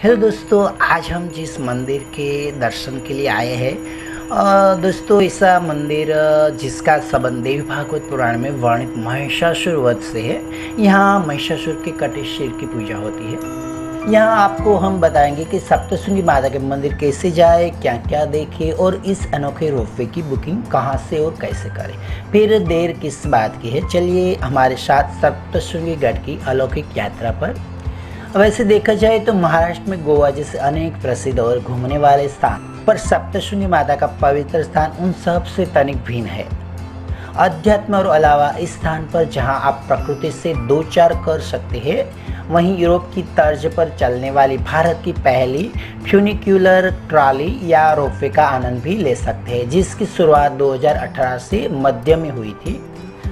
Hello दोस्तों, आज हम जिस मंदिर के दर्शन के लिए आए हैं दोस्तों, ऐसा मंदिर जिसका संबंध देवी भागवत पुराण में वर्णित महिषासुर वध से है। यहाँ महिषासुर के कटे सिर की पूजा होती है। यहाँ आपको हम बताएंगे कि सप्तशृंगी माता के मंदिर कैसे जाए, क्या क्या देखे और इस अनोखे रोपवे की बुकिंग कहाँ से और कैसे करें। फिर देर किस बात की है, चलिए हमारे साथ सप्तशृंगी गढ़ की अलौकिक यात्रा पर। वैसे देखा जाए तो महाराष्ट्र में गोवा जैसे अनेक प्रसिद्ध और घूमने वाले स्थान पर सप्तशृंगी माता का पवित्र स्थान उन सब से तनिक भिन्न है। अध्यात्म और अलावा इस स्थान पर जहां आप प्रकृति से दो चार कर सकते हैं, वहीं यूरोप की तर्ज पर चलने वाली भारत की पहली फ्यूनिक्यूलर ट्रॉली या रोपवे का आनंद भी ले सकते हैं, जिसकी शुरुआत 2018 से मध्य में हुई थी।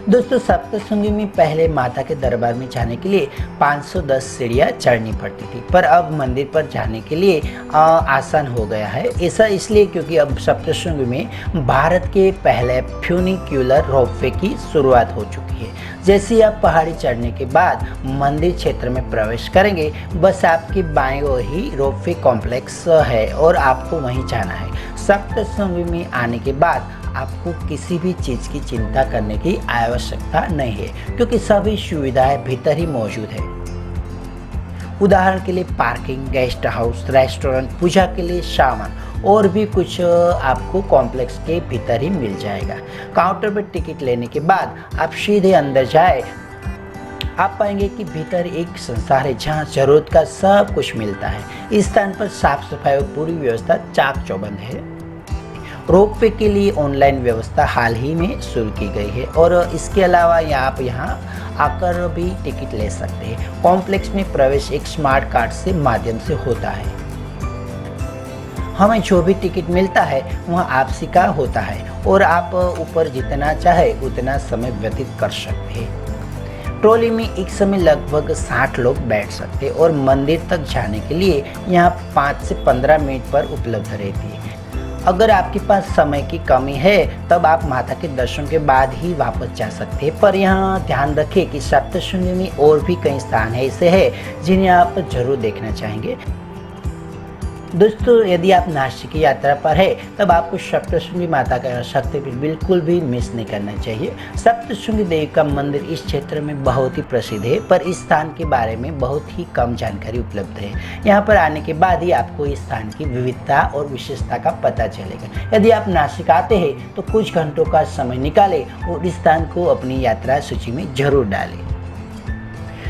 दोस्तों, सप्तशृंगी में पहले माता के दरबार में जाने के लिए 510 सीढ़ियाँ चढ़नी पड़ती थी, पर अब मंदिर पर जाने के लिए आसान हो गया है। ऐसा इसलिए क्योंकि अब सप्तशृंगी में भारत के पहले फ्यूनिक्यूलर रोपवे की शुरुआत हो चुकी है। जैसे ही आप पहाड़ी चढ़ने के बाद मंदिर क्षेत्र में प्रवेश करेंगे, बस आपकी बाएं ओर ही रोपवे कॉम्प्लेक्स है और आपको वहीं जाना है। सप्तशृंगी में आने के बाद आपको किसी भी चीज़ की चिंता करने की आवश्यकता नहीं है, क्योंकि सभी सुविधाएं भीतर ही मौजूद है। उदाहरण के लिए पार्किंग, गेस्ट हाउस, रेस्टोरेंट, पूजा के लिए सामान और भी कुछ आपको कॉम्प्लेक्स के भीतर ही मिल जाएगा। काउंटर पर टिकट लेने के बाद आप सीधे अंदर जाए, आप पाएंगे कि भीतर एक संसार है जहाँ जरूरत का सब कुछ मिलता है। इस स्थान पर साफ सफाई और पूरी व्यवस्था चाक चौबंद है। रोपवे के लिए ऑनलाइन व्यवस्था हाल ही में शुरू की गई है और इसके अलावा आप यहाँ आकर भी टिकट ले सकते हैं। कॉम्प्लेक्स में प्रवेश एक स्मार्ट कार्ड से माध्यम से होता है। हमें जो भी टिकट मिलता है वह आपसी का होता है और आप ऊपर जितना चाहे उतना समय व्यतीत कर सकते हैं। ट्रॉली में एक समय लगभग 60 लोग बैठ सकते हैं और मंदिर तक जाने के लिए यहाँ 5 से 15 मिनट पर उपलब्ध रहती है। अगर आपके पास समय की कमी है तब आप माता के दर्शन के बाद ही वापस जा सकते हैं, पर यहाँ ध्यान रखें कि सप्तशृंगी में और भी कई स्थान ऐसे हैं जिन्हें आप जरूर देखना चाहेंगे। दोस्तों, यदि आप नासिक की यात्रा पर है तब आपको सप्तशृंगी माता का शक्तिपीठ बिल्कुल भी मिस नहीं करना चाहिए। सप्तशृंगी देवी का मंदिर इस क्षेत्र में बहुत ही प्रसिद्ध है, पर इस स्थान के बारे में बहुत ही कम जानकारी उपलब्ध है। यहाँ पर आने के बाद ही आपको इस स्थान की विविधता और विशेषता का पता चलेगा। यदि आप नासिक आते हैं तो कुछ घंटों का समय निकालें और इस स्थान को अपनी यात्रा सूची में जरूर डालें।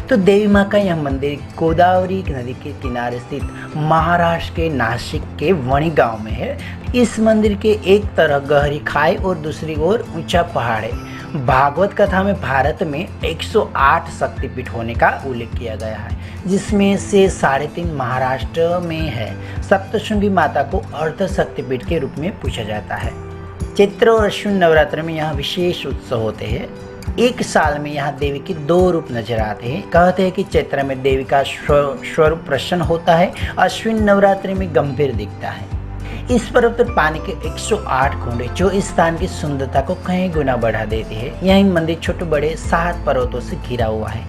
तो देवी माँ का यह मंदिर गोदावरी नदी के किनारे स्थित महाराष्ट्र के नासिक के वणी गांव में है। इस मंदिर के एक तरफ गहरी खाई और दूसरी ओर ऊंचा पहाड़ है। भागवत कथा में भारत में 108 शक्तिपीठ होने का उल्लेख किया गया है, जिसमें से 3.5 महाराष्ट्र में है। सप्तशृंगी माता को अर्ध शक्तिपीठ के रूप में पूछा जाता है। चैत्र और अश्विन नवरात्र में यहाँ विशेष उत्सव होते हैं। एक साल में यहाँ देवी के 2 रूप नजर आते हैं। कहते हैं कि चैत्र में देवी का स्वरूप प्रसन्न होता है, अश्विन नवरात्रि में गंभीर दिखता है। इस पर्वत पर पानी के 108 कुंड जो इस स्थान की सुंदरता को कई गुना बढ़ा देते हैं। यही मंदिर छोटे बड़े 7 पर्वतों से घिरा हुआ है,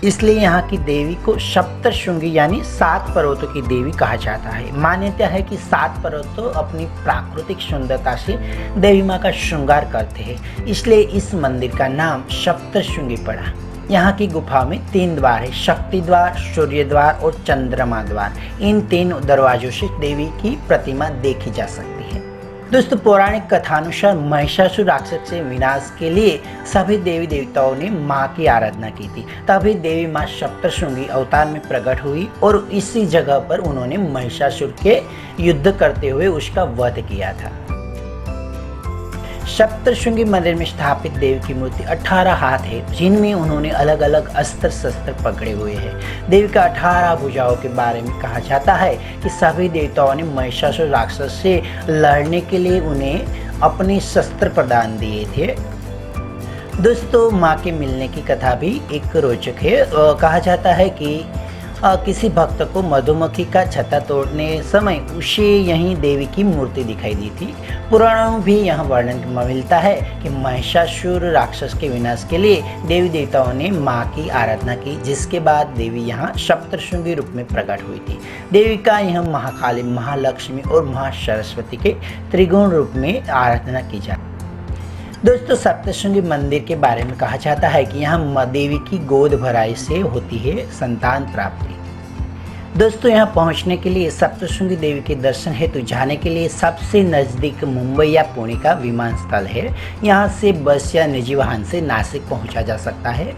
इसलिए यहाँ की देवी को सप्तशृंगी यानी 7 पर्वतों की देवी कहा जाता है। मान्यता है कि 7 पर्वत अपनी प्राकृतिक सुंदरता से देवी माँ का श्रृंगार करते हैं, इसलिए इस मंदिर का नाम सप्तशृंगी पड़ा। यहाँ की गुफा में 3 द्वार है, शक्ति द्वार, सूर्य द्वार और चंद्रमा द्वार। इन 3 दरवाजों से देवी की प्रतिमा देखी जा सकती है। दोस्तों, पौराणिक कथानुसार महिषासुर राक्षस से विनाश के लिए सभी देवी देवताओं ने माँ की आराधना की थी। तभी देवी माँ सप्तशृंगी अवतार में प्रकट हुई और इसी जगह पर उन्होंने महिषासुर के युद्ध करते हुए उसका वध किया था। सप्तशृंगी मंदिर में स्थापित देवी की मूर्ति 18 हाथ है, जिनमें उन्होंने अलग अलग अस्त्र शस्त्र पकड़े हुए हैं। देवी का 18 भुजाओं के बारे में कहा जाता है कि सभी देवताओं ने महिषासुर राक्षस से लड़ने के लिए उन्हें अपने शस्त्र प्रदान दिए थे। दोस्तों, माँ के मिलने की कथा भी एक रोचक है। कहा जाता है कि किसी भक्त को मधुमक्खी का छत्ता तोड़ने समय उसे यहीं देवी की मूर्ति दिखाई दी थी। पुराणों में भी यह वर्णन मिलता है कि महिषासुर राक्षस के विनाश के लिए देवी देवताओं ने माँ की आराधना की, जिसके बाद देवी यहाँ सप्तशृंगी रूप में प्रकट हुई थी। देवी का यह महाकाली, महालक्ष्मी और महासरस्वती के त्रिगुण रूप में आराधना की जाती है। दोस्तों, सप्तशृंगी मंदिर के बारे में कहा जाता है कि यहाँ देवी की गोद भराई से होती है संतान प्राप्ति। दोस्तों, यहाँ पहुँचने के लिए, सप्तशृंगी देवी के दर्शन हेतु जाने के लिए सबसे नज़दीक मुंबई या पुणे का विमानस्थल है। यहाँ से बस या निजी वाहन से नासिक पहुँचा जा सकता है।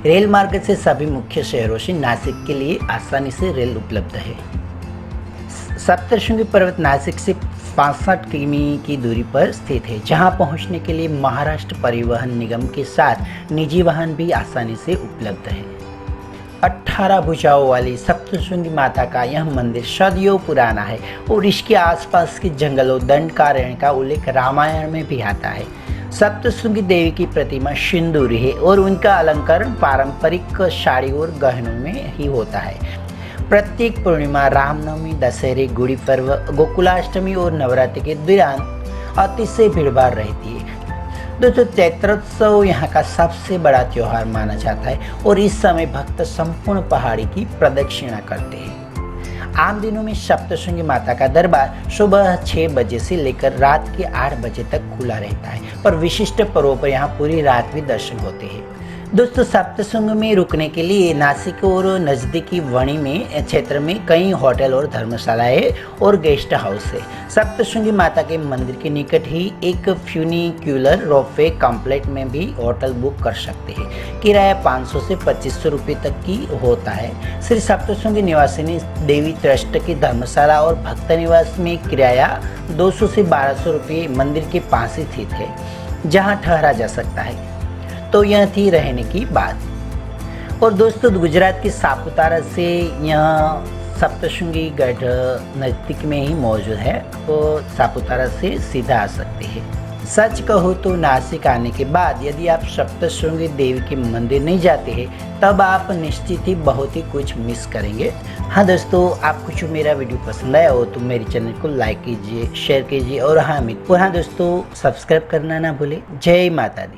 रेल मार्ग से सभी मुख्य शहरों से नासिक के लिए आसानी से रेल उपलब्ध है। सप्तशृंगी पर्वत नासिक से 65 किमी की दूरी पर स्थित है, जहां पहुंचने के लिए महाराष्ट्र परिवहन निगम के साथ निजी वाहन भी आसानी से उपलब्ध है। 18 भुजाओं वाली सप्तशृंगी माता का यह मंदिर सदियों पुराना है और इसके आसपास के जंगलों, दंडकारण्य का उल्लेख रामायण में भी आता है। सप्तशृंगी देवी की प्रतिमा सिंदूरी है और उनका अलंकरण पारंपरिक साड़ी और गहनों में ही होता है। प्रत्येक पूर्णिमा, रामनवमी, दशहरे, गुड़ी पर्व, गोकुलाष्टमी और नवरात्रि के दौरान अतिशय भीड़भाड़ रहती है। दोस्तों, चैत्रोत्सव यहाँ का सबसे बड़ा त्योहार माना जाता है और इस समय भक्त संपूर्ण पहाड़ी की प्रदक्षिणा करते हैं। आम दिनों में सप्तशृंगी माता का दरबार सुबह 6 बजे से लेकर रात के 8 बजे तक खुला रहता है, पर विशिष्ट पर्वों पर यहाँ पूरी रात भी दर्शन होते हैं। दोस्तों, सप्तशृंगी में रुकने के लिए नासिक और नज़दीकी वणी में क्षेत्र में कई होटल और धर्मशालाएं और गेस्ट हाउस है। सप्तशृंगी माता के मंदिर के निकट ही एक फ्यूनिक्यूलर रोपवे कॉम्प्लेक्स में भी होटल बुक कर सकते हैं। किराया 500 से 2500 रुपये तक की होता है। श्री सप्तशृंगी निवासिनी देवी ट्रस्ट की धर्मशाला और भक्त निवास में किराया 200 से 1200 रुपये मंदिर के पास ही स्थित है, जहाँ ठहरा जा सकता है। तो यह थी रहने की बात। और दोस्तों, गुजरात के सापुतारा से यह सप्तशृंगी गढ़ नज़दीक में ही मौजूद है, तो सापुतारा से सीधा आ सकते हैं। सच कहो तो नासिक आने के बाद यदि आप सप्तशृंगी देवी के मंदिर नहीं जाते हैं, तब आप निश्चित ही बहुत ही कुछ मिस करेंगे। हाँ दोस्तों, आपको जो मेरा वीडियो पसंद आया हो तो मेरे चैनल को लाइक कीजिए, शेयर कीजिए और हाँ दोस्तों, सब्सक्राइब करना ना भूलें। जय माता दी।